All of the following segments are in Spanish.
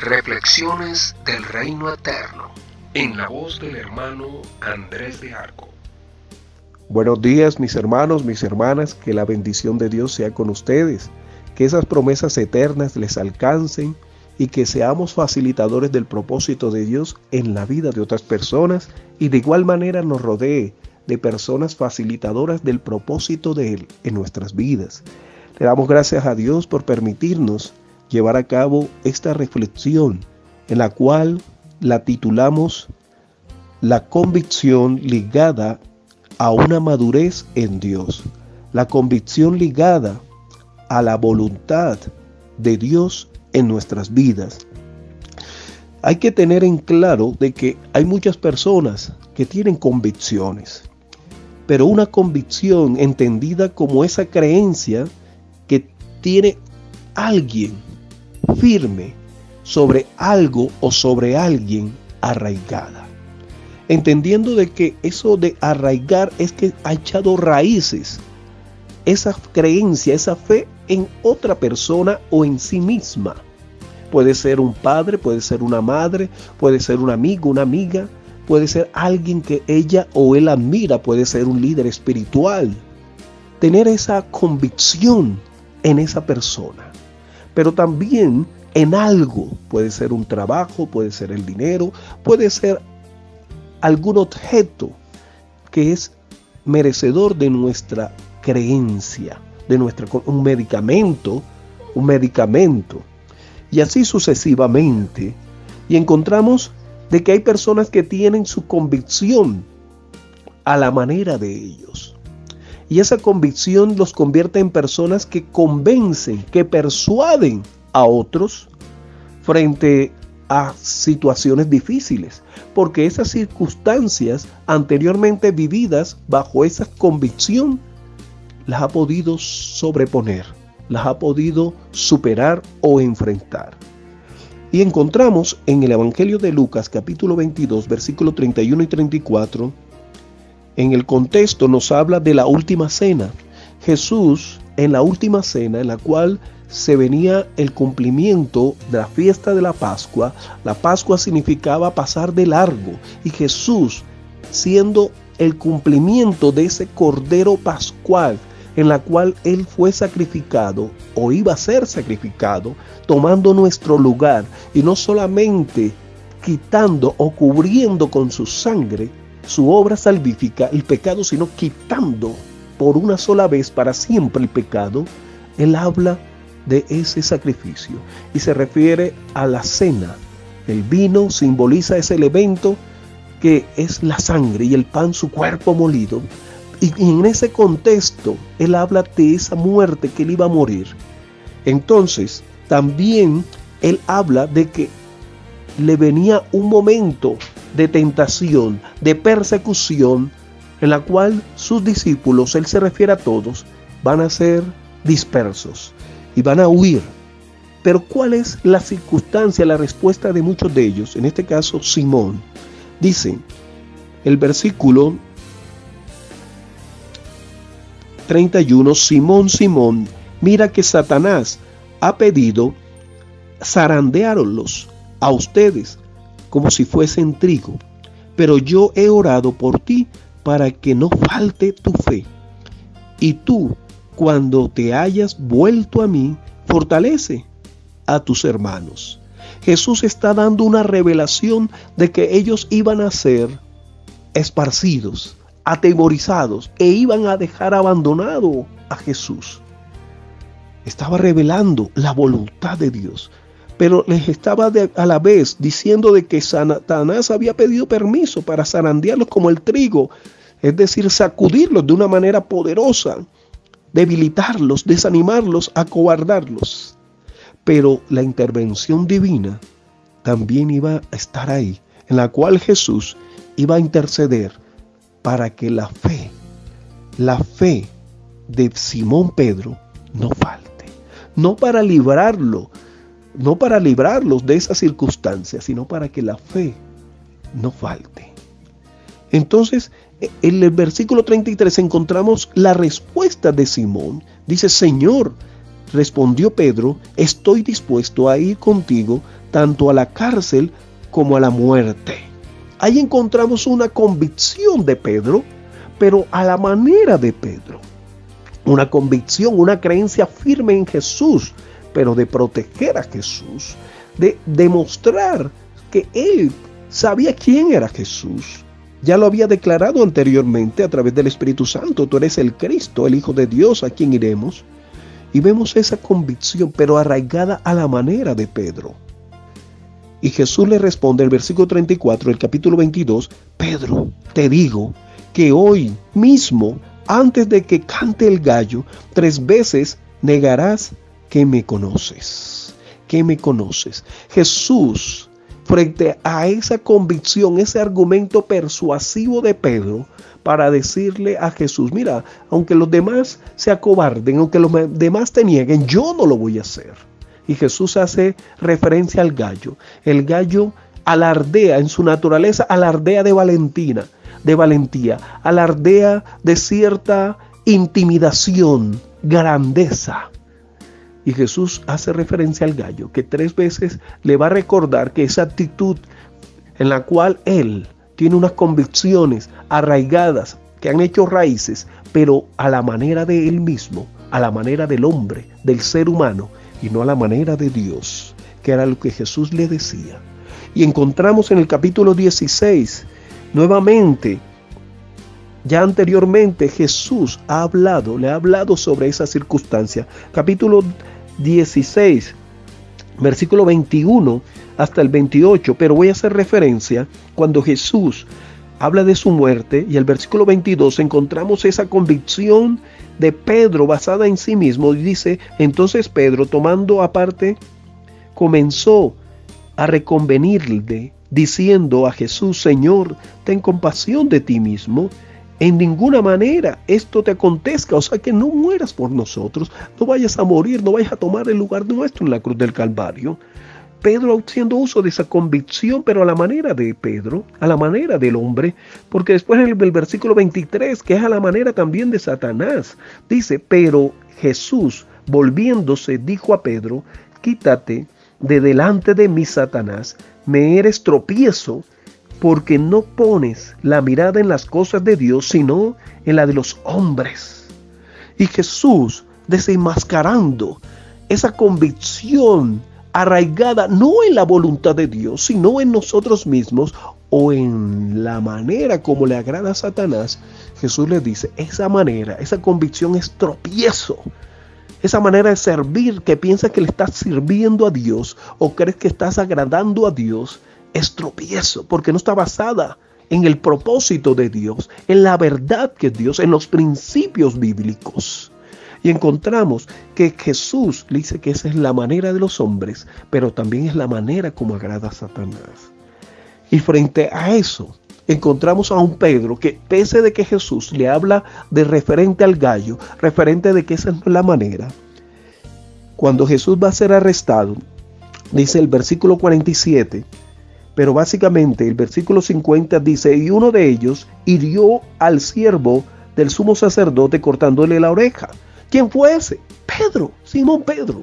Reflexiones del Reino Eterno, en la voz del hermano Andrés de Arco. Buenos días, mis hermanos, mis hermanas, que la bendición de Dios sea con ustedes, que esas promesas eternas les alcancen y que seamos facilitadores del propósito de Dios en la vida de otras personas y de igual manera nos rodee de personas facilitadoras del propósito de Él en nuestras vidas. Le damos gracias a Dios por permitirnos llevar a cabo esta reflexión en la cual la titulamos La convicción ligada a una madurez en Dios. La convicción ligada a la voluntad de Dios en nuestras vidas. Hay que tener en claro de que hay muchas personas que tienen convicciones, pero una convicción entendida como esa creencia que tiene alguien firme sobre algo o sobre alguien arraigada. Entendiendo de que eso de arraigar es que ha echado raíces, esa creencia, esa fe en otra persona o en sí misma. Puede ser un padre, puede ser una madre, puede ser un amigo, una amiga, puede ser alguien que ella o él admira, puede ser un líder espiritual. Tener esa convicción en esa persona. Pero también en algo, puede ser un trabajo, puede ser el dinero, puede ser algún objeto que es merecedor de nuestra creencia, un medicamento, y así sucesivamente. Y encontramos de que hay personas que tienen su convicción a la manera de ellos. Y esa convicción los convierte en personas que convencen, que persuaden a otros frente a situaciones difíciles, porque esas circunstancias anteriormente vividas bajo esa convicción las ha podido sobreponer, las ha podido superar o enfrentar. Y encontramos en el Evangelio de Lucas capítulo 22 versículos 31 y 34, en el contexto nos habla de la última cena. Jesús en la última cena en la cual se venía el cumplimiento de la fiesta de la Pascua. La Pascua significaba pasar de largo y Jesús siendo el cumplimiento de ese cordero pascual en la cual Él fue sacrificado o iba a ser sacrificado, tomando nuestro lugar y no solamente quitando o cubriendo con su sangre su obra salvífica el pecado, sino quitando por una sola vez para siempre el pecado. Él habla de ese sacrificio y se refiere a la cena. El vino simboliza ese elemento que es la sangre y el pan su cuerpo molido. Y en ese contexto, él habla de esa muerte que él iba a morir. Entonces, también él habla de que le venía un momento de tentación, de persecución, en la cual sus discípulos, él se refiere a todos, van a ser dispersos y van a huir. Pero ¿cuál es la circunstancia, la respuesta de muchos de ellos? En este caso, Simón. Dice el versículo 31, Simón, Simón, mira que Satanás ha pedido zarandearlos a ustedes como si fuesen trigo, pero yo he orado por ti para que no falte tu fe. Y tú, cuando te hayas vuelto a mí, fortalece a tus hermanos. Jesús está dando una revelación de que ellos iban a ser esparcidos, atemorizados e iban a dejar abandonado a Jesús. Estaba revelando la voluntad de Dios, pero les estaba a la vez diciendo de que Satanás había pedido permiso para zarandearlos como el trigo, es decir, sacudirlos de una manera poderosa, debilitarlos, desanimarlos, acobardarlos. Pero la intervención divina también iba a estar ahí, en la cual Jesús iba a interceder para que la fe de Simón Pedro no falte, no para librarlos de esa circunstancia, sino para que la fe no falte. Entonces, en el versículo 33 encontramos la respuesta de Simón. Dice: Señor, respondió Pedro, estoy dispuesto a ir contigo tanto a la cárcel como a la muerte. Ahí encontramos una convicción de Pedro, pero a la manera de Pedro. Una convicción, una creencia firme en Jesús, pero de proteger a Jesús, de demostrar que él sabía quién era Jesús. Ya lo había declarado anteriormente a través del Espíritu Santo: tú eres el Cristo, el Hijo de Dios, a quien iremos. Y vemos esa convicción, pero arraigada a la manera de Pedro. Y Jesús le responde, el versículo 34 del capítulo 22, Pedro, te digo que hoy mismo, antes de que cante el gallo, 3 veces negarás que me conoces. Que me conoces. Jesús, frente a esa convicción, ese argumento persuasivo de Pedro, para decirle a Jesús: mira, aunque los demás se acobarden, aunque los demás te nieguen, yo no lo voy a hacer. Y Jesús hace referencia al gallo. El gallo alardea en su naturaleza, alardea de valentía, alardea de cierta intimidación, grandeza. Y Jesús hace referencia al gallo, que 3 veces le va a recordar que esa actitud en la cual él tiene unas convicciones arraigadas, que han hecho raíces, pero a la manera de él mismo, a la manera del hombre, del ser humano, y no a la manera de Dios, que era lo que Jesús le decía. Y encontramos en el capítulo 16, nuevamente, ya anteriormente Jesús le ha hablado sobre esa circunstancia. Capítulo 16, versículo 21 hasta el 28, pero voy a hacer referencia cuando Jesús habla de su muerte, y el versículo 22 encontramos esa convicción de Pedro basada en sí mismo, y dice: entonces Pedro, tomando aparte, comenzó a reconvenirle, diciendo a Jesús: Señor, ten compasión de ti mismo, en ninguna manera esto te acontezca, o sea, que no mueras por nosotros, no vayas a morir, no vayas a tomar el lugar nuestro en la cruz del Calvario. Pedro haciendo uso de esa convicción, pero a la manera de Pedro, a la manera del hombre, porque después en el versículo 23, que es a la manera también de Satanás, dice: pero Jesús, volviéndose, dijo a Pedro: quítate de delante de mí, Satanás, me eres tropiezo, porque no pones la mirada en las cosas de Dios, sino en la de los hombres. Y Jesús, desenmascarando esa convicción arraigada no en la voluntad de Dios, sino en nosotros mismos, o en la manera como le agrada a Satanás, Jesús le dice: esa manera, esa convicción es tropiezo. Esa manera de servir, que piensas que le estás sirviendo a Dios o crees que estás agradando a Dios, es tropiezo, porque no está basada en el propósito de Dios, en la verdad que es Dios, en los principios bíblicos. Y encontramos que Jesús le dice que esa es la manera de los hombres, pero también es la manera como agrada a Satanás. Y frente a eso, encontramos a un Pedro que, pese de que Jesús le habla de referente al gallo, referente de que esa no es la manera, cuando Jesús va a ser arrestado, dice el versículo 47, pero básicamente el versículo 50 dice: y uno de ellos hirió al siervo del sumo sacerdote cortándole la oreja. ¿Quién fue ese? Pedro, Simón Pedro.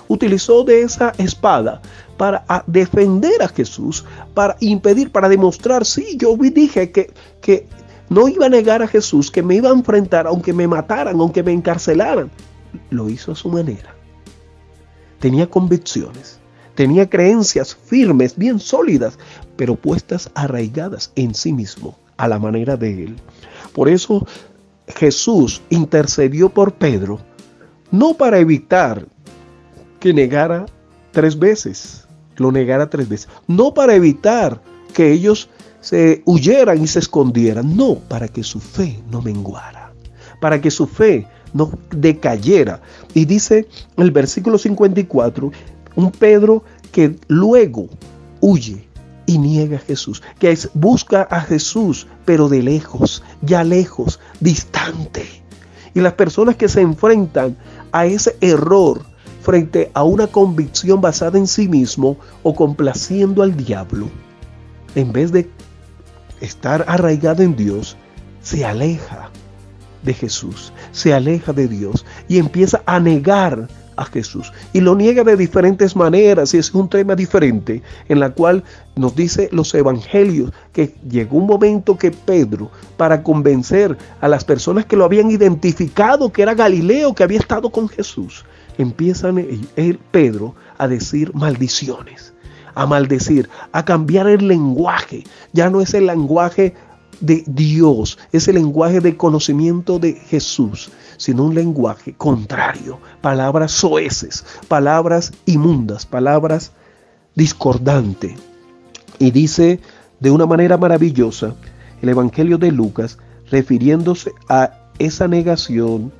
Utilizó de esa espada para defender a Jesús, para impedir, para demostrar: sí, yo dije que no iba a negar a Jesús, que me iba a enfrentar aunque me mataran, aunque me encarcelaran. Lo hizo a su manera. Tenía convicciones, tenía creencias firmes, bien sólidas, pero puestas arraigadas en sí mismo, a la manera de él. Por eso Jesús intercedió por Pedro, no para evitar que negara 3 veces, lo negara 3 veces, no para evitar que ellos se huyeran y se escondieran, no, para que su fe no menguara, para que su fe no decayera. Y dice el versículo 54, un Pedro que luego huye y niega a Jesús, que busca a Jesús, pero de lejos, ya lejos, distante. Y las personas que se enfrentan a ese error frente a una convicción basada en sí mismo o complaciendo al diablo, en vez de estar arraigado en Dios, se aleja de Jesús, se aleja de Dios y empieza a negar a Jesús. Y lo niega de diferentes maneras, y es un tema diferente, en la cual nos dice los evangelios que llegó un momento que Pedro, para convencer a las personas que lo habían identificado que era Galileo, que había estado con Jesús, empiezan Pedro a decir maldiciones, a maldecir, a cambiar el lenguaje. Ya no es el lenguaje de Dios, es el lenguaje de conocimiento de Jesús, sino un lenguaje contrario, palabras soeces, palabras inmundas, palabras discordantes. Y dice de una manera maravillosa el Evangelio de Lucas, refiriéndose a esa negación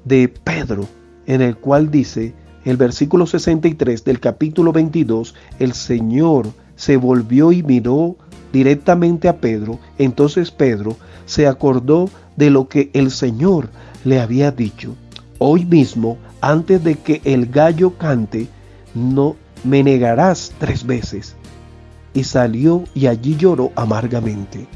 de Pedro, en el cual dice el versículo 63 del capítulo 22, el Señor se volvió y miró directamente a Pedro. Entonces Pedro se acordó de lo que el Señor le había dicho: hoy mismo, antes de que el gallo cante, no me negarás 3 veces. Y salió y allí lloró amargamente.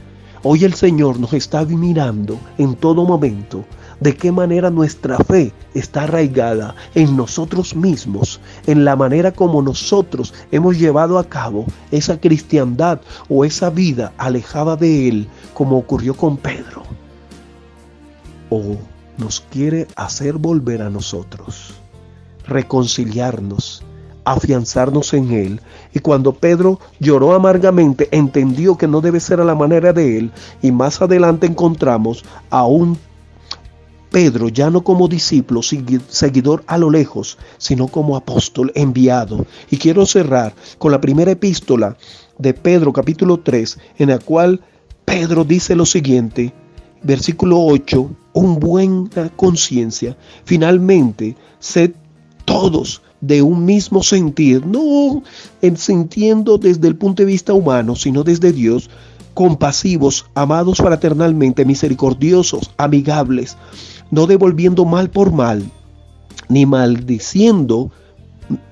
Hoy el Señor nos está mirando en todo momento de qué manera nuestra fe está arraigada en nosotros mismos, en la manera como nosotros hemos llevado a cabo esa cristiandad o esa vida alejada de Él, como ocurrió con Pedro. O nos quiere hacer volver a nosotros, reconciliarnos, afianzarnos en Él. Y cuando Pedro lloró amargamente, entendió que no debe ser a la manera de Él. Y más adelante encontramos a un Pedro ya no como discípulo, seguidor a lo lejos, sino como apóstol enviado. Y quiero cerrar con la primera epístola de Pedro, capítulo 3, en la cual Pedro dice lo siguiente, versículo 8, un buena conciencia. Finalmente, sed todos de un mismo sentir, no sintiendo desde el punto de vista humano, sino desde Dios, compasivos, amados fraternalmente, misericordiosos, amigables, no devolviendo mal por mal, ni maldiciendo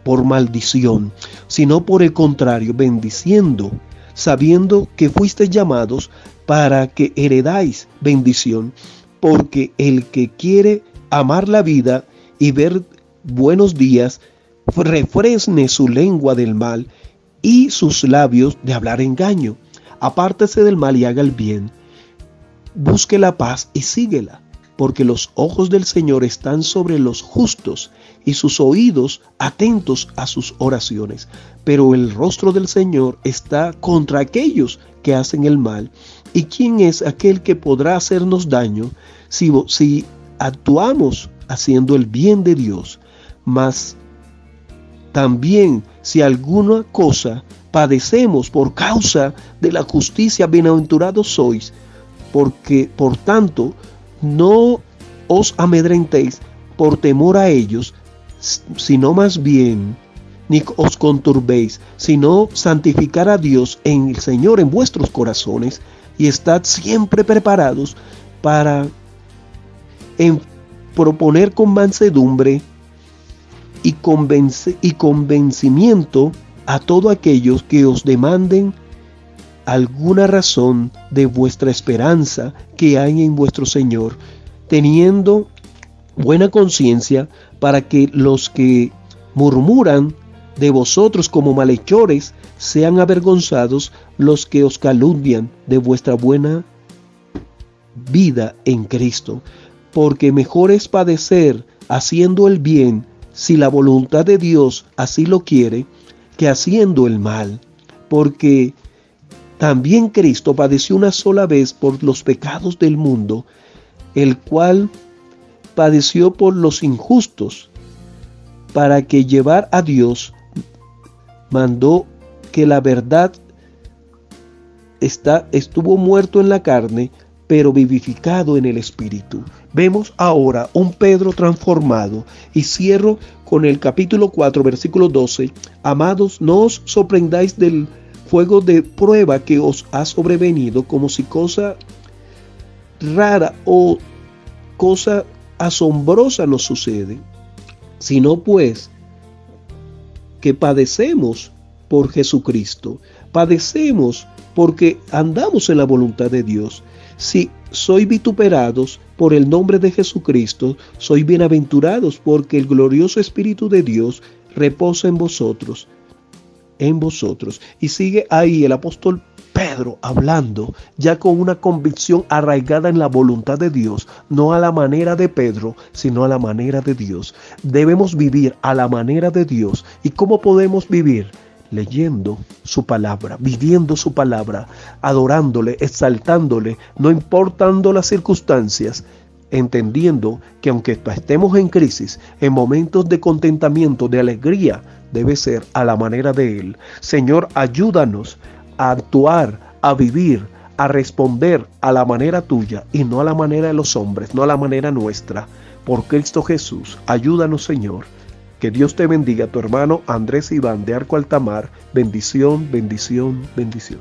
por maldición, sino por el contrario, bendiciendo, sabiendo que fuisteis llamados para que heredáis bendición, porque el que quiere amar la vida y ver buenos días, refresne su lengua del mal y sus labios de hablar engaño. Apártese del mal y haga el bien. Busque la paz y síguela, porque los ojos del Señor están sobre los justos y sus oídos atentos a sus oraciones. Pero el rostro del Señor está contra aquellos que hacen el mal. ¿Y quién es aquel que podrá hacernos daño si actuamos haciendo el bien de Dios? Mas también si alguna cosa padecemos por causa de la justicia, bienaventurados sois, porque por tanto no os amedrentéis por temor a ellos, sino más bien ni os conturbéis, sino santificar a Dios en el Señor en vuestros corazones, y estad siempre preparados para proponer con mansedumbre y convencimiento a todos aquellos que os demanden alguna razón de vuestra esperanza que hay en vuestro Señor, teniendo buena conciencia, para que los que murmuran de vosotros como malhechores sean avergonzados los que os calumnian de vuestra buena vida en Cristo. Porque mejor es padecer haciendo el bien, si la voluntad de Dios así lo quiere, que haciendo el mal. Porque también Cristo padeció una sola vez por los pecados del mundo, el cual padeció por los injustos, para que llevar a Dios mandó que la verdad estuvo muerto en la carne, pero vivificado en el Espíritu. Vemos ahora un Pedro transformado, y cierro con el capítulo 4, versículo 12. Amados, no os sorprendáis del fuego de prueba que os ha sobrevenido como si cosa rara o cosa asombrosa nos sucede, sino pues que padecemos por Jesucristo, padecemos porque andamos en la voluntad de Dios. Si sois vituperados por el nombre de Jesucristo, sois bienaventurados, porque el glorioso Espíritu de Dios reposa en vosotros. Y sigue ahí el apóstol Pedro hablando ya con una convicción arraigada en la voluntad de Dios, no a la manera de Pedro, sino a la manera de Dios. Debemos vivir a la manera de Dios. ¿Y cómo podemos vivir? Leyendo su palabra, viviendo su palabra, adorándole, exaltándole, no importando las circunstancias, entendiendo que aunque estemos en crisis, en momentos de contentamiento, de alegría, debe ser a la manera de Él. Señor, ayúdanos a actuar, a vivir, a responder a la manera tuya y no a la manera de los hombres, no a la manera nuestra. Por Cristo Jesús, ayúdanos, Señor. Que Dios te bendiga, tu hermano Andrés Iván de Arco Altamar. Bendición, bendición, bendición.